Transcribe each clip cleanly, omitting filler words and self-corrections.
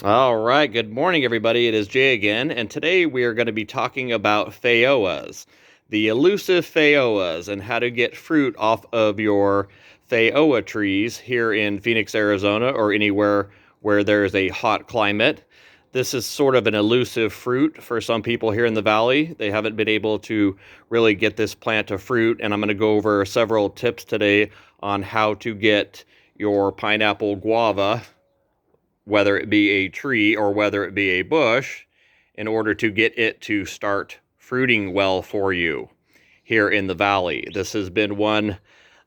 All right, good morning, everybody. It is Jay again, and today we are going to be talking about Feijoas, the elusive Feijoas, and how to get fruit off of your Feijoa trees here in Phoenix, Arizona, or anywhere where there's a hot climate. This is sort of an elusive fruit for some people here in the valley. They haven't been able to really get this plant to fruit, and I'm going to go over several tips today on how to get your pineapple guava, whether it be a tree or whether it be a bush, in order to get it to start fruiting well for you here in the valley. This has been one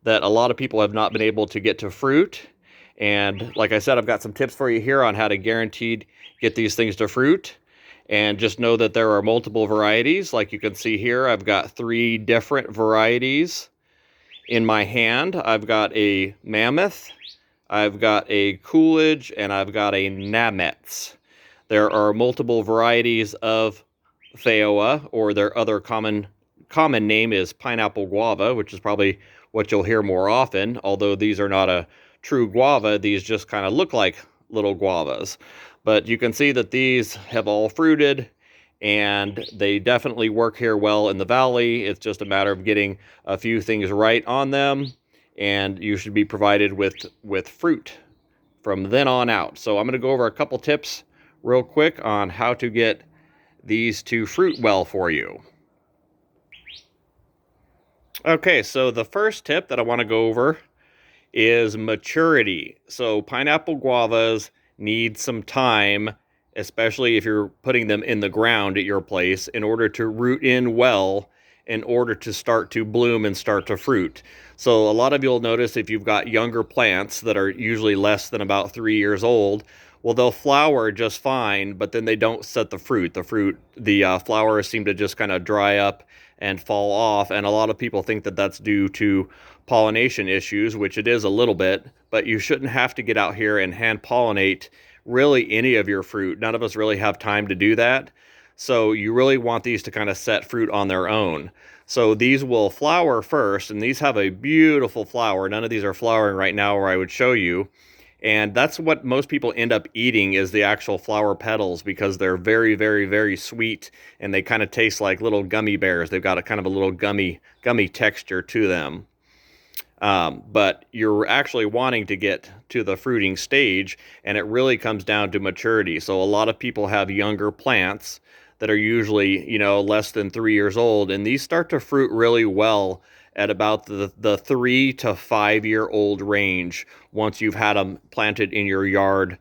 that a lot of people have not been able to get to fruit. And like I said, I've got some tips for you here on how to guaranteed get these things to fruit. And just know that there are multiple varieties. Like you can see here, I've got 3 different varieties in my hand. I've got a Mammoth, I've got a Coolidge, and I've got a Nametz. There are multiple varieties of Feijoa, or their other common name is pineapple guava, which is probably what you'll hear more often. Although these are not a true guava, these just kind of look like little guavas. But you can see that these have all fruited, and they definitely work here well in the valley. It's just a matter of getting a few things right on them, and you should be provided with fruit from then on out. So I'm going to go over a couple tips real quick on how to get these to fruit well for you. Okay, so the first tip that I want to go over is maturity. So pineapple guavas need some time, especially if you're putting them in the ground at your place, in order to root in well, in order to start to bloom and start to fruit. So a lot of you'll notice if you've got younger plants that are usually less than about 3 years old, well, they'll flower just fine, but then they don't set the fruit. The flowers seem to just kind of dry up and fall off, and a lot of people think that that's due to pollination issues, which it is a little bit, but you shouldn't have to get out here and hand pollinate really any of your fruit. None of us really have time to do that. So you really want these to kind of set fruit on their own. So these will flower first, and these have a beautiful flower. None of these are flowering right now where I would show you. And that's what most people end up eating, is the actual flower petals, because they're very, very, very sweet, and they kind of taste like little gummy bears. They've got a kind of a little gummy texture to them. But you're actually wanting to get to the fruiting stage, and it really comes down to maturity. So a lot of people have younger plants that are usually, less than 3 years old, and these start to fruit really well at about the 3 to 5 year old range once you've had them planted in your yard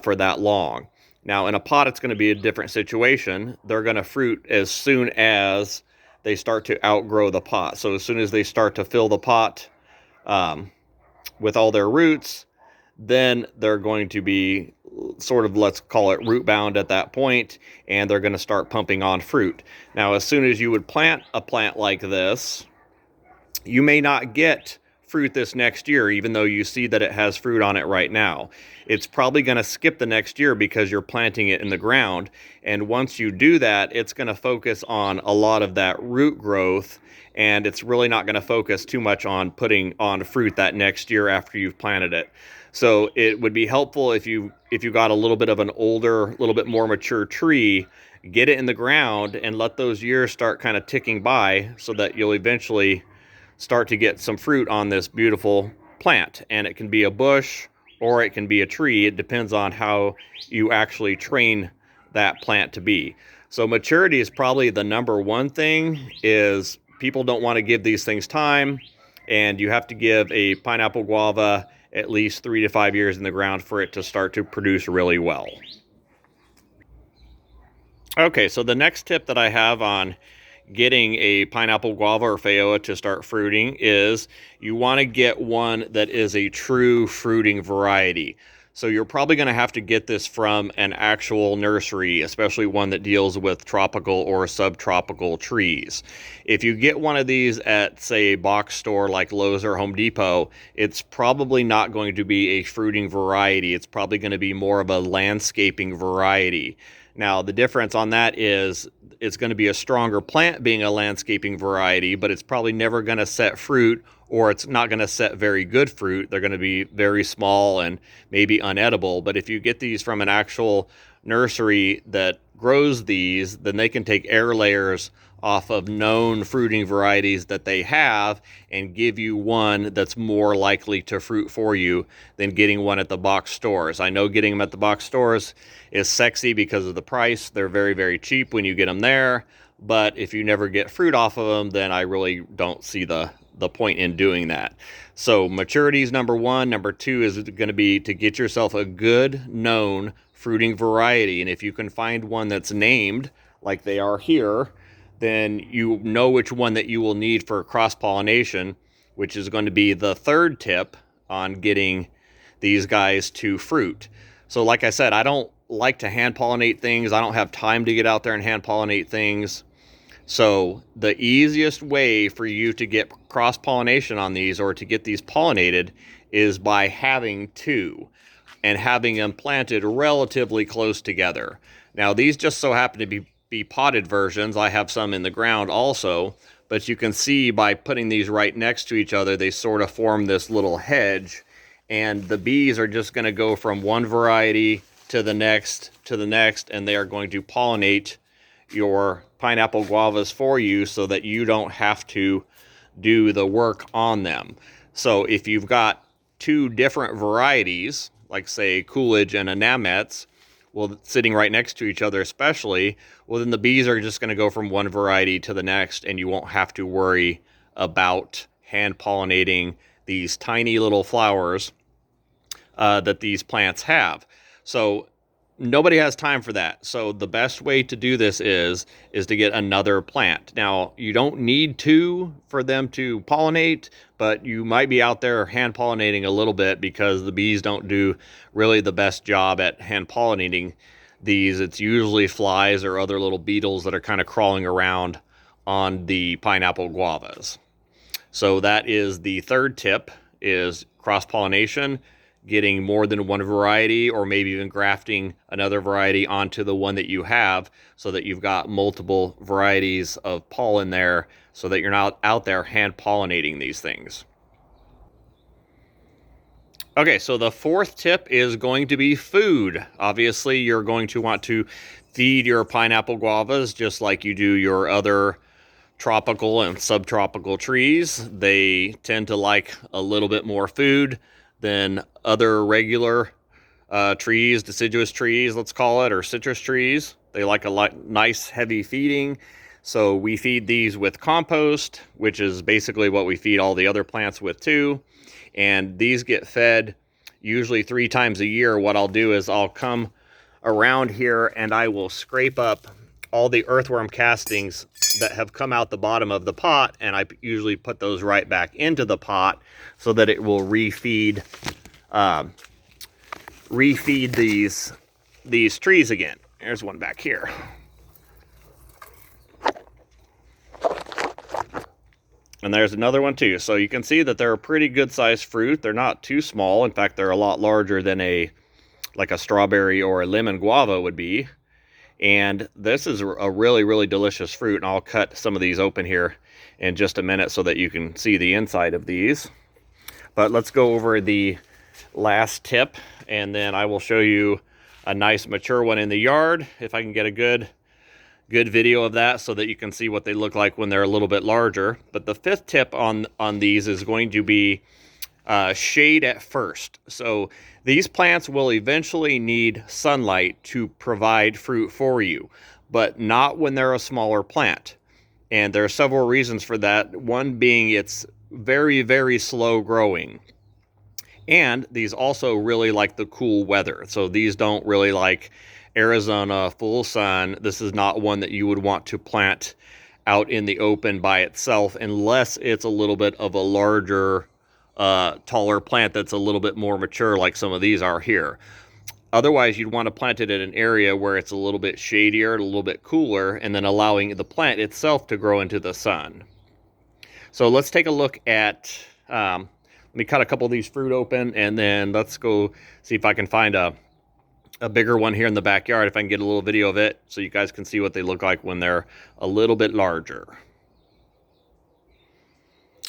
for that long. Now, in a pot, it's going to be a different situation. They're going to fruit as soon as they start to outgrow the pot. So as soon as they start to fill the pot with all their roots, then they're going to be sort of, let's call it, root bound at that point, and they're going to start pumping on fruit. Now, as soon as you would plant a plant like this, you may not get fruit this next year, even though you see that it has fruit on it right now. It's probably going to skip the next year because you're planting it in the ground. And once you do that, it's going to focus on a lot of that root growth, and it's really not going to focus too much on putting on fruit that next year after you've planted it. So it would be helpful if you got a little bit of an older, a little bit more mature tree, get it in the ground and let those years start kind of ticking by, so that you'll eventually start to get some fruit on this beautiful plant. And it can be a bush or it can be a tree. It depends on how you actually train that plant to be. So maturity is probably the number one thing. Is people don't want to give these things time, and you have to give a pineapple guava at least 3 to 5 years in the ground for it to start to produce really well. Okay, so the next tip that I have on getting a pineapple guava or Feijoa to start fruiting is you want to get one that is a true fruiting variety. So you're probably going to have to get this from an actual nursery, especially one that deals with tropical or subtropical trees. If you get one of these at, say, a box store like Lowe's or Home Depot, it's probably not going to be a fruiting variety. It's probably going to be more of a landscaping variety. Now, the difference on that is it's going to be a stronger plant being a landscaping variety, but it's probably never going to set fruit or it's not going to set very good fruit. They're going to be very small and maybe unedible. But if you get these from an actual nursery that grows these, then they can take air layers off of known fruiting varieties that they have and give you one that's more likely to fruit for you than getting one at the box stores. I know getting them at the box stores is sexy because of the price. They're very, very cheap when you get them there. But if you never get fruit off of them, then I really don't see the point in doing that. So maturity is number one. Number two is going to be to get yourself a good known fruiting variety. And if you can find one that's named like they are here, then you know which one that you will need for cross-pollination, which is going to be the third tip on getting these guys to fruit. So like I said, I don't like to hand pollinate things. I don't have time to get out there and hand pollinate things. So the easiest way for you to get cross-pollination on these, or to get these pollinated, is by having two and having them planted relatively close together. Now these just so happen to be potted versions. I have some in the ground also, but you can see by putting these right next to each other, they sort of form this little hedge, and the bees are just going to go from one variety to the next, and they are going to pollinate your pineapple guavas for you so that you don't have to do the work on them. So if you've got two different varieties, like say Coolidge and a Namets, well, sitting right next to each other especially, well, then the bees are just going to go from one variety to the next, and you won't have to worry about hand pollinating these tiny little flowers that these plants have. So nobody has time for that. So the best way to do this is to get another plant. Now, you don't need two for them to pollinate, but you might be out there hand pollinating a little bit because the bees don't do really the best job at hand pollinating these. It's usually flies or other little beetles that are kind of crawling around on the pineapple guavas. So that is the third tip, is cross-pollination, getting more than one variety, or maybe even grafting another variety onto the one that you have, so that you've got multiple varieties of pollen there, so that you're not out there hand pollinating these things. Okay, so the fourth tip is going to be food. Obviously, you're going to want to feed your pineapple guavas just like you do your other tropical and subtropical trees. They tend to like a little bit more food than other regular trees, deciduous trees, let's call it, or citrus trees. They like a nice heavy feeding. So we feed these with compost, which is basically what we feed all the other plants with too. And these get fed usually 3 times a year. What I'll do is I'll come around here and I will scrape up all the earthworm castings that have come out the bottom of the pot, and I usually put those right back into the pot so that it will refeed these trees again. There's one back here. And there's another one too. So you can see that they're a pretty good sized fruit. They're not too small. In fact, they're a lot larger than like a strawberry or a lemon guava would be. And this is a really, really delicious fruit. And I'll cut some of these open here in just a minute so that you can see the inside of these. But let's go over the last tip, and then I will show you a nice mature one in the yard, if I can get a good video of that so that you can see what they look like when they're a little bit larger. But the fifth tip on these is going to be shade at first. So these plants will eventually need sunlight to provide fruit for you, but not when they're a smaller plant. And there are several reasons for that. One being it's very, very slow growing. And these also really like the cool weather. So these don't really like Arizona full sun. This is not one that you would want to plant out in the open by itself unless it's a little bit of a larger taller plant that's a little bit more mature, like some of these are here. Otherwise, you'd want to plant it in an area where it's a little bit shadier, a little bit cooler, and then allowing the plant itself to grow into the sun. So let's take a look at, let me cut a couple of these fruit open, and then let's go see if I can find a bigger one here in the backyard, if I can get a little video of it so you guys can see what they look like when they're a little bit larger.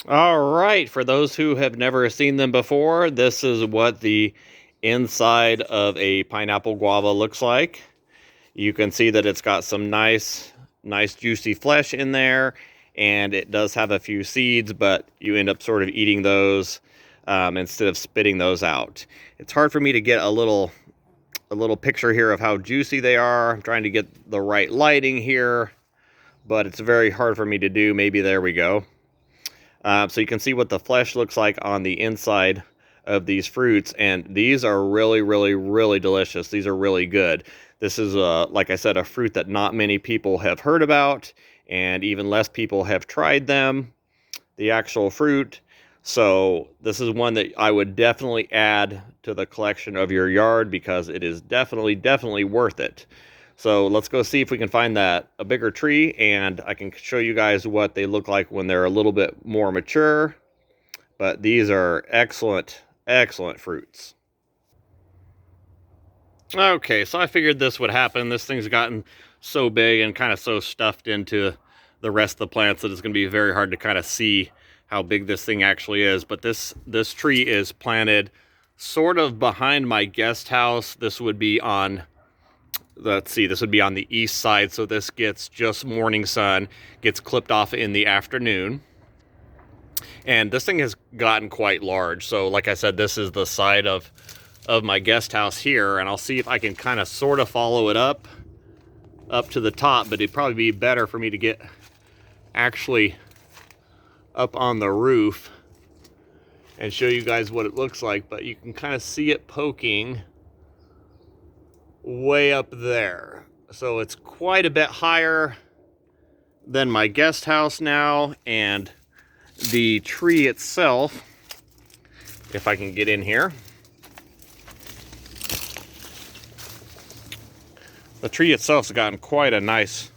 All right, for those who have never seen them before, this is what the inside of a pineapple guava looks like. You can see that it's got some nice juicy flesh in there, and it does have a few seeds, but you end up sort of eating those instead of spitting those out. It's hard for me to get a little picture here of how juicy they are. I'm trying to get the right lighting here, but it's very hard for me to do. Maybe there we go. So you can see what the flesh looks like on the inside of these fruits, and these are really delicious. These are really good. This is, like I said, a fruit that not many people have heard about, and even less people have tried them, the actual fruit. So this is one that I would definitely add to the collection of your yard because it is definitely worth it. So let's go see if we can find a bigger tree, and I can show you guys what they look like when they're a little bit more mature. But these are excellent fruits. Okay, so I figured this would happen. This thing's gotten so big and kind of so stuffed into the rest of the plants that it's going to be very hard to kind of see how big this thing actually is. But this tree is planted sort of behind my guest house. This would be on, let's see, this would be on the east side, so this gets just morning sun, gets clipped off in the afternoon. And this thing has gotten quite large. So like I said, this is the side of my guest house here, and I'll see if I can kind of sort of follow it up to the top, but it'd probably be better for me to get actually up on the roof and show you guys what it looks like. But you can kind of see it poking way up there. So it's quite a bit higher than my guest house now, and the tree itself, if I can get in here, the tree itself's gotten quite a nice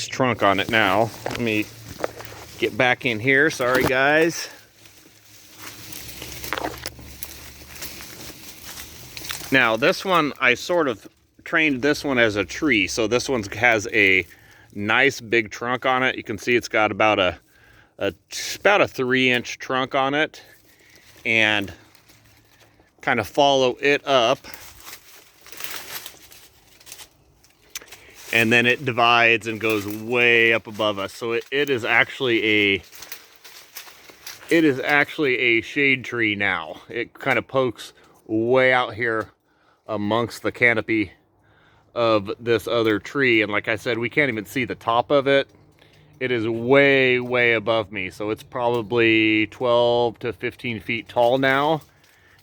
trunk on it now. Let me get back in here. Sorry, guys. Now, this one, I sort of trained this one as a tree. So this one has a nice big trunk on it. You can see it's got about a 3-inch trunk on it, and kind of follow it up, and then it divides and goes way up above us. So it is actually a shade tree now. It kind of pokes way out here amongst the canopy of this other tree, and like I said, we can't even see the top of it. It is way above me, so it's probably 12 to 15 feet tall now.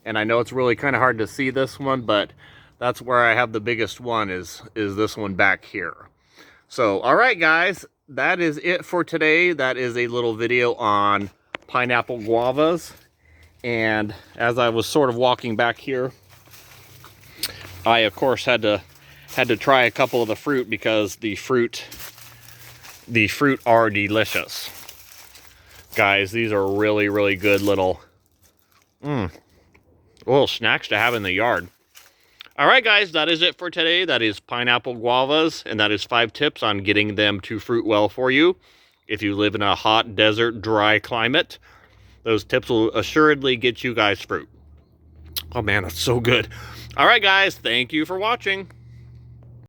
And I know it's really kind of hard to see this one, but that's where I have the biggest one, is this one back here. So, all right, guys, that is it for today. That is a little video on pineapple guavas. And as I was sort of walking back here, I, of course, had to try a couple of the fruit, because the fruit are delicious. Guys, these are really good little snacks to have in the yard. All right, guys, that is it for today. That is pineapple guavas, and that is 5 tips on getting them to fruit well for you. If you live in a hot, desert, dry climate, those tips will assuredly get you guys fruit. Oh man, that's so good. All right, guys, thank you for watching.